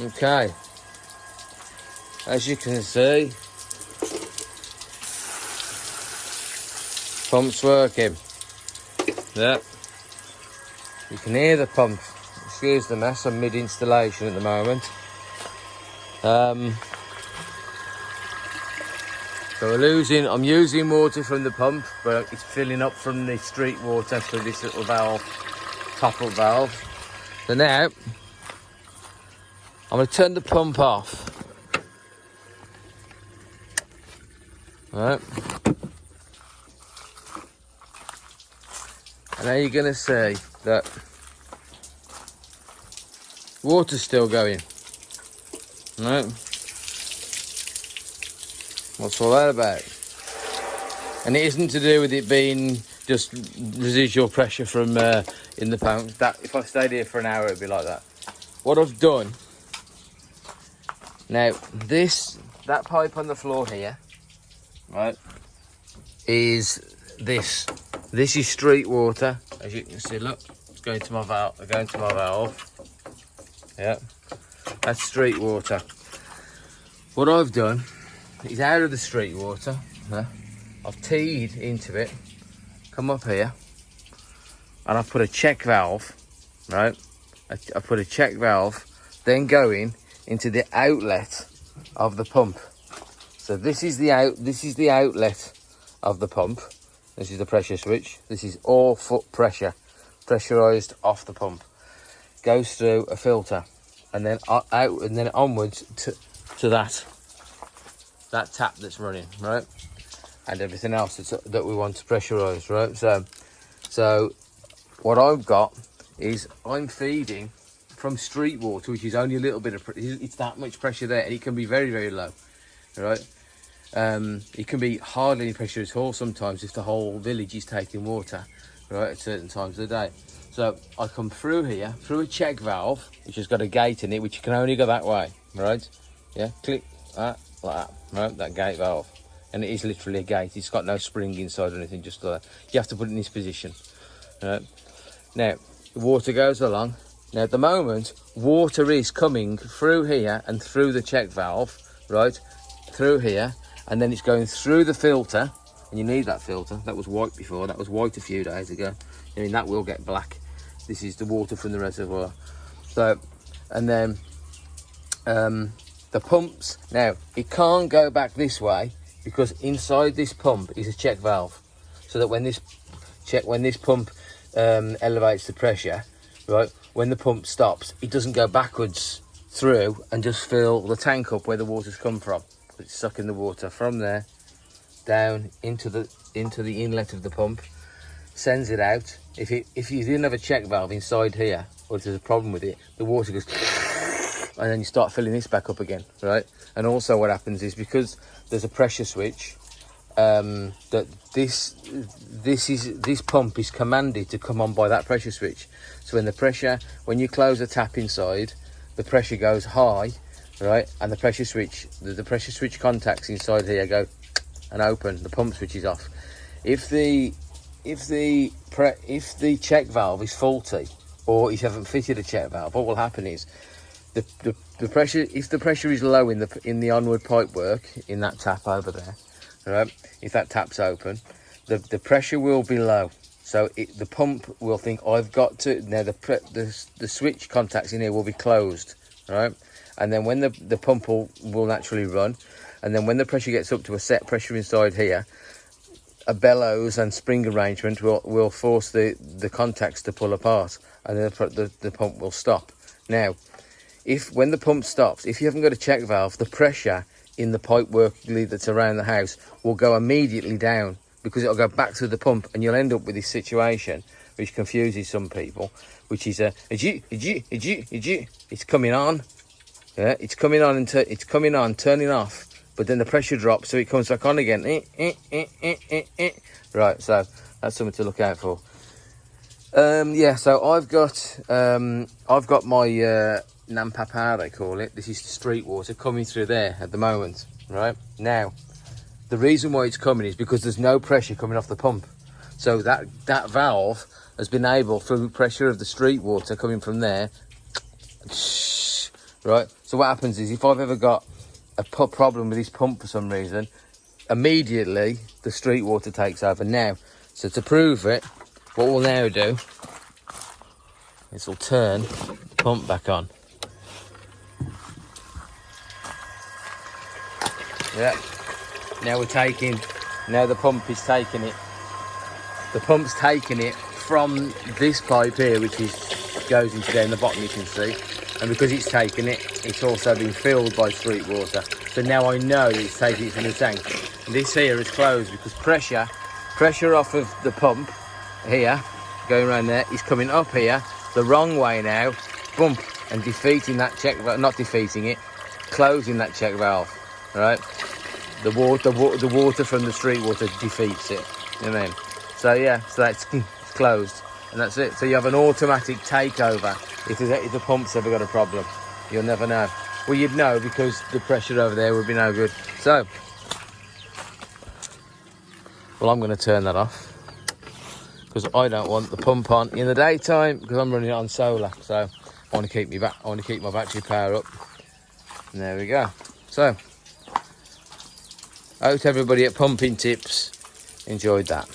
Okay, as you can see, pump's working. Yeah, you can hear the pump. Excuse the mess, I'm mid-installation at the moment. So I'm using water from the pump, but it's filling up from the street water through this little valve, top-up valve. So now, I'm going to turn the pump off. Right. And now you're going to see that water's still going. Right. What's all that about? And it isn't to do with it being just residual pressure from in the pump. That if I stayed here for an hour, it'd be like that. What I've done now, that pipe on the floor here, right, is this. This is street water, as you can see. Look, it's going to my valve. Going to my valve. Yeah, that's street water. What I've done is out of the street water. I've teed into it. Come up here, and I put a check valve. Right, I put a check valve, then going into the outlet of the pump. So this is the outlet of the pump. This is the pressure switch. This is all foot pressure, pressurized off the pump. Goes through a filter, and then out, and then onwards to that tap that's running, right, and everything else that we want to pressurize, right. So what I've got is I'm feeding from street water, which is only a little bit of it's that much pressure there, and it can be very, very low, right. It can be hardly any pressure at all sometimes if the whole village is taking water, right, at certain times of the day. So I come through here, through a check valve, which has got a gate in it, which can only go that way, right? Yeah, click that, like that, right, that gate valve. And it is literally a gate. It's got no spring inside or anything, just like that. You have to put it in this position, right? Now, the water goes along. Now, at the moment, water is coming through here and through the check valve, right, through here, and then it's going through the filter, and you need that filter. That was white before. That was white a few days ago. I mean, that will get black. This is the water from the reservoir. So, and then the pumps. Now, it can't go back this way because inside this pump is a check valve. So that when this pump elevates the pressure, right, when the pump stops, it doesn't go backwards through and just fill the tank up where the water's come from. It's sucking the water from there down into the inlet of the pump, sends it out. If you didn't have a check valve inside here, or if there's a problem with it, the water goes and then you start filling this back up again, right? And also what happens is, because there's a pressure switch, that this pump is commanded to come on by that pressure switch. So when you close the tap inside, the pressure goes high, right? And the pressure switch contacts inside here go and open. The pump switch is off. If the check valve is faulty, or if you haven't fitted a check valve, what will happen is the pressure, if the pressure is low in the onward pipe work in that tap over there, right, if that tap's open, the pressure will be low. So the pump will think, I've got to, now the switch contacts in here will be closed, right? And then when the pump will naturally run, and then when the pressure gets up to a set pressure inside here, a bellows and spring arrangement will force the contacts to pull apart, and then the pump will stop. Now, when the pump stops, if you haven't got a check valve, the pressure in the pipe work that's around the house will go immediately down, because it'll go back to the pump, and you'll end up with this situation which confuses some people, which is it's coming on, yeah, it's coming on and it's coming on, turning off, but then the pressure drops, so it comes back on again. Right, so that's something to look out for. Yeah, so I've got my Nampapa, they call it. This is street water coming through there at the moment, right? Now, the reason why it's coming is because there's no pressure coming off the pump. So that valve has been able, through pressure of the street water coming from there, right? So what happens is if I've ever got a problem with this pump for some reason, immediately the street water takes over. Now, so to prove it, what we'll now do is we'll turn the pump back on. Yeah. Now the pump is taking it. The pump's taking it from this pipe here, which goes into down the bottom, you can see. And because it's taking it, it's also been filled by street water. So now I know it's taking it from the tank. And this here is closed because pressure off of the pump here, going around there, is coming up here the wrong way now, bump, and defeating that check valve, not defeating it, closing that check valve, right? The water from the street water defeats it, you know what I mean? So yeah, so that's closed, and that's it. So you have an automatic takeover if the pump's ever got a problem. You'll never know. Well, you'd know because the pressure over there would be no good. So, well, I'm going to turn that off because I don't want the pump on in the daytime because I'm running it on solar. So I want to keep my battery power up. And there we go. So, I hope everybody at Pumping Tips enjoyed that.